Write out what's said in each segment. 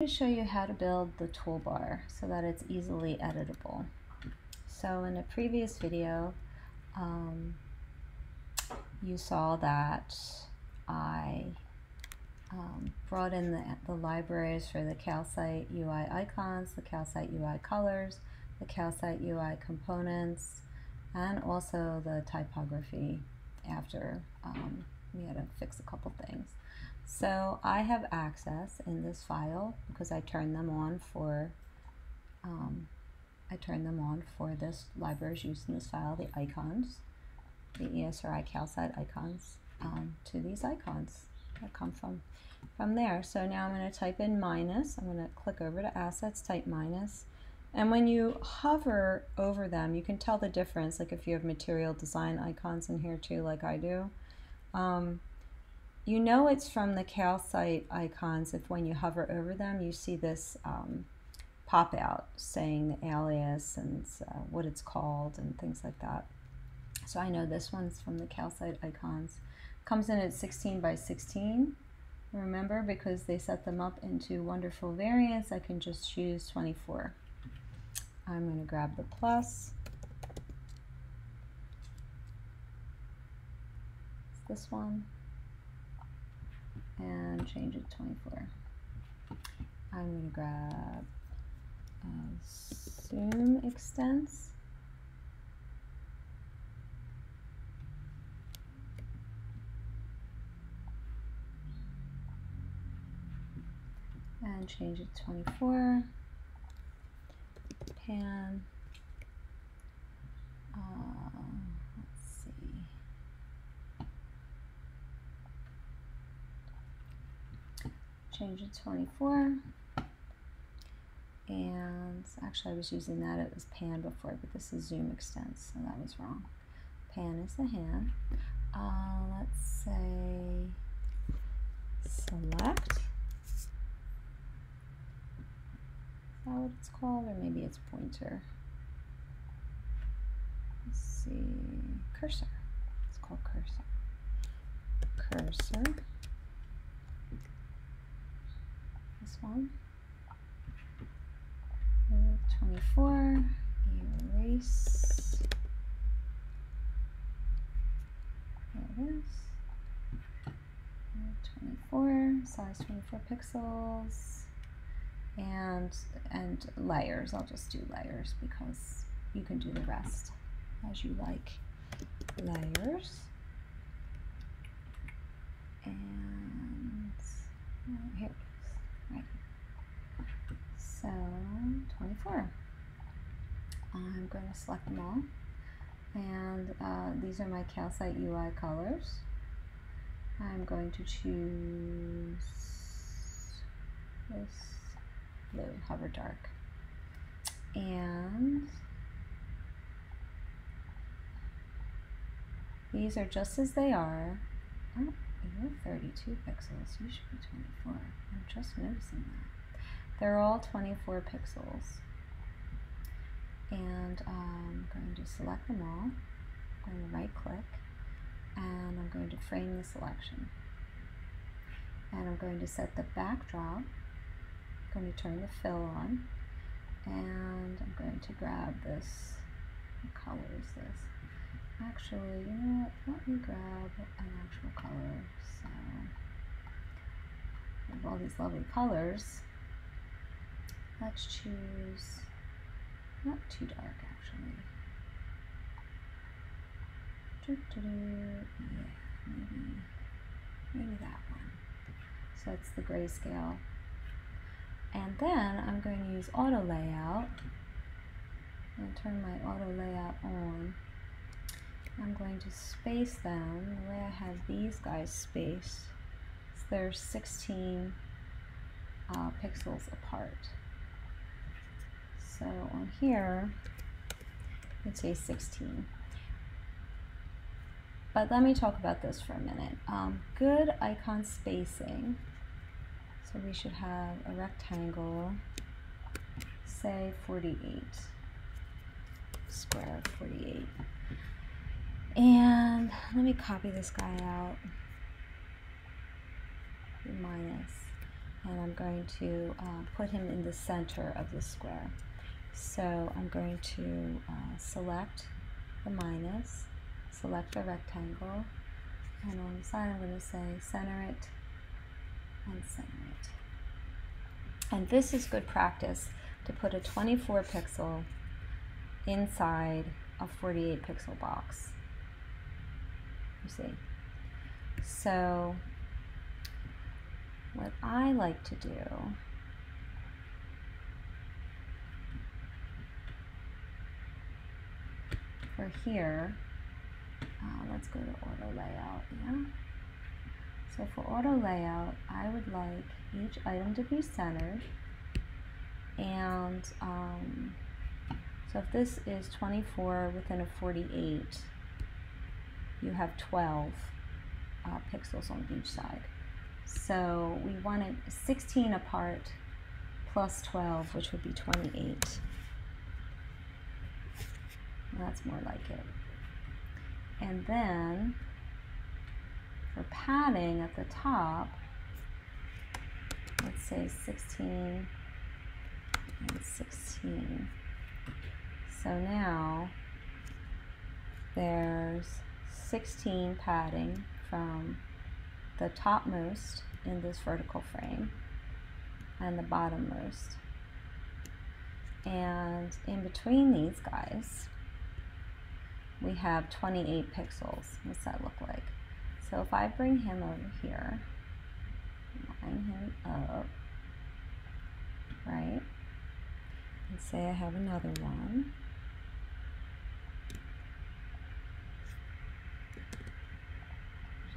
To show you how to build the toolbar so that it's easily editable. So in a previous video, you saw that I brought in the libraries for the Calcite UI Icons, the Calcite UI Colors, the Calcite UI Components, and also the typography after we had to fix a couple things. So I have access in this file because I turned them on for this libraries used in this file, the icons, the ESRI Calcite icons, to these icons that come from there. So now I'm going to type in minus. I'm going to click over to assets, type minus, and when you hover over them, you can tell the difference. Like if you have material design icons in here too, like I do. You know it's from the Calcite icons if when you hover over them you see this pop out saying the alias and what it's called and things like that. So I know this one's from the Calcite icons. Comes in at 16 by 16. Remember, because they set them up into wonderful variants, I can just choose 24. I'm going to grab the plus. It's this one. And change it to 24. I'm going to grab zoom extents. And change it to 24. Pan. Let's see. Change it to 24, and actually I was using that, it was pan before, but this is zoom extents, so that was wrong. Pan is the hand. Let's say select. Is that what it's called? Or maybe it's pointer. Let's see, cursor. It's called cursor. Cursor. This one. 24. Erase. There it is. 24. Size 24 pixels. And layers. I'll just do layers because you can do the rest as you like. Layers. And here it is. Right. So 24. I'm going to select them all, and these are my Calcite UI colors. I'm going to choose this blue, hover dark, and these are just as they are. Oh, you're 32 pixels. You should be 24. I'm just noticing that. They're all 24 pixels. And I'm going to select them all. I'm going to right click, and I'm going to frame the selection. And I'm going to set the backdrop. I'm going to turn the fill on, and I'm going to grab this. What color is this? Actually, you know what? Let me grab an actual color. So, I have all these lovely colors. Let's choose, not too dark actually. Yeah, maybe that one. So it's the grayscale. And then I'm going to use auto layout. I'm going to turn my auto layout on. I'm going to space them the way I have these guys spaced. So they're 16 pixels apart. So on here, let's say 16. But let me talk about this for a minute. Good icon spacing. So we should have a rectangle, say 48, square 48. And let me copy this guy out. Minus. and I'm going to put him in the center of the square. So I'm going to select the minus, select the rectangle, and on the side I'm going to say center it and center it. And this is good practice to put a 24 pixel inside a 48 pixel box. You see? So what I like to do for here, let's go to auto layout, yeah? So for auto layout, I would like each item to be centered, and so if this is 24 within a 48, you have 12 pixels on each side. So we want it 16 apart plus 12, which would be 28. That's more like it. And then for padding at the top, let's say 16 and 16. So now there's 16 padding from the topmost in this vertical frame and the bottommost. And in between these guys, we have 28 pixels. What's that look like? So if I bring him over here, line him up, right? And say I have another one.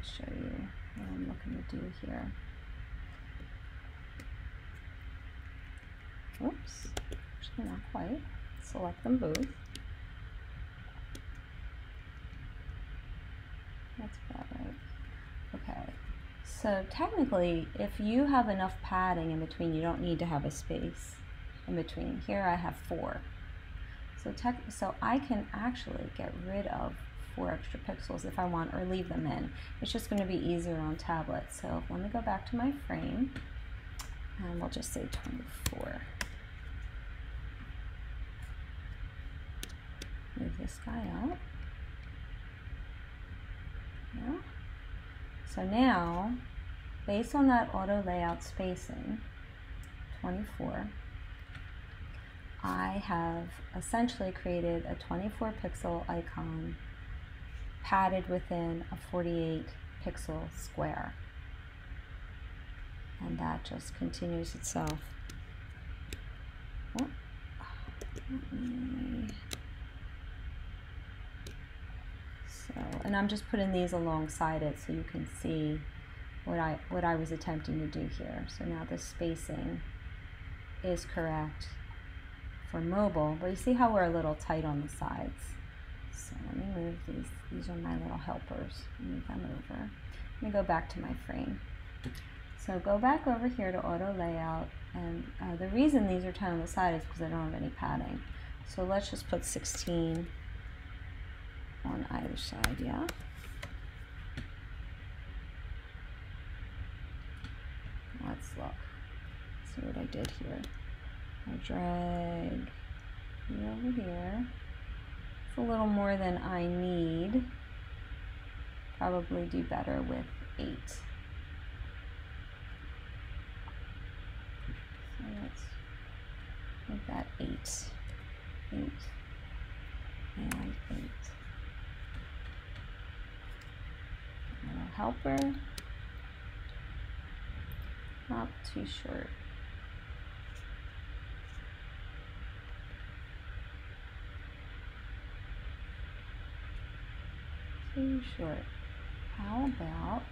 Just show you what I'm looking to do here. Oops, actually not quite. Select them both. That's about right. Okay, so technically, if you have enough padding in between, you don't need to have a space in between. Here I have 4. So I can actually get rid of 4 extra pixels if I want, or leave them in. It's just going to be easier on tablet. So let me go back to my frame, and we'll just say 24. Move this guy up. Yeah. So now, based on that auto layout spacing, 24, I have essentially created a 24 pixel icon padded within a 48 pixel square. And that just continues itself. Oh, and I'm just putting these alongside it so you can see what I was attempting to do here. So now the spacing is correct for mobile, but you see how we're a little tight on the sides. So let me move these. These are my little helpers. Move them over. Let me go back to my frame. So go back over here to auto layout, and the reason these are tight on the side is because I don't have any padding. So let's just put 16 on either side, yeah? Let's look. See what I did here. I drag you over here. It's a little more than I need. Probably do better with 8. So let's make that 8. 8 and 8. Little helper. Not too short. Too short. How about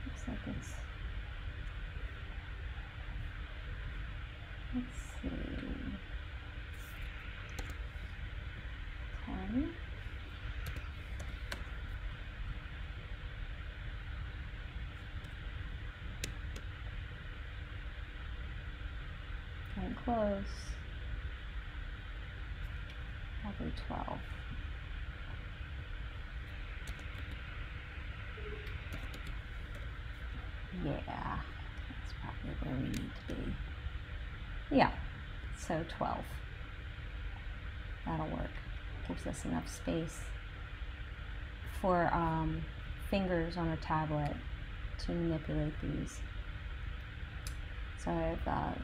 looks like it's, let's see, 10. Getting close. Probably 12. Yeah, that's probably where we need to be. Yeah, so 12. That'll work. Gives us enough space for fingers on a tablet to manipulate these. So I have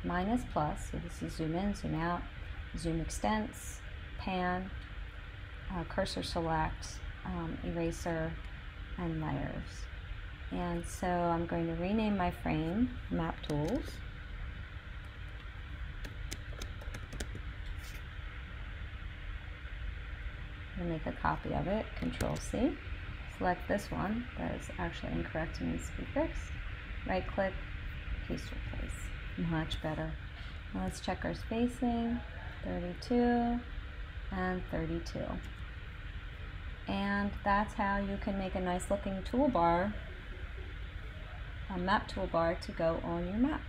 minus, plus, so this is zoom in, zoom out, zoom extents, pan, cursor select, eraser, and layers. And so I'm going to rename my frame Map Tools. I'm going to make a copy of it, Control C. Select this one that is actually incorrect and needs to be fixed. Right click, paste replace. Much better. Now let's check our spacing, 32 and 32. And that's how you can make a nice looking toolbar, a map toolbar to go on your map.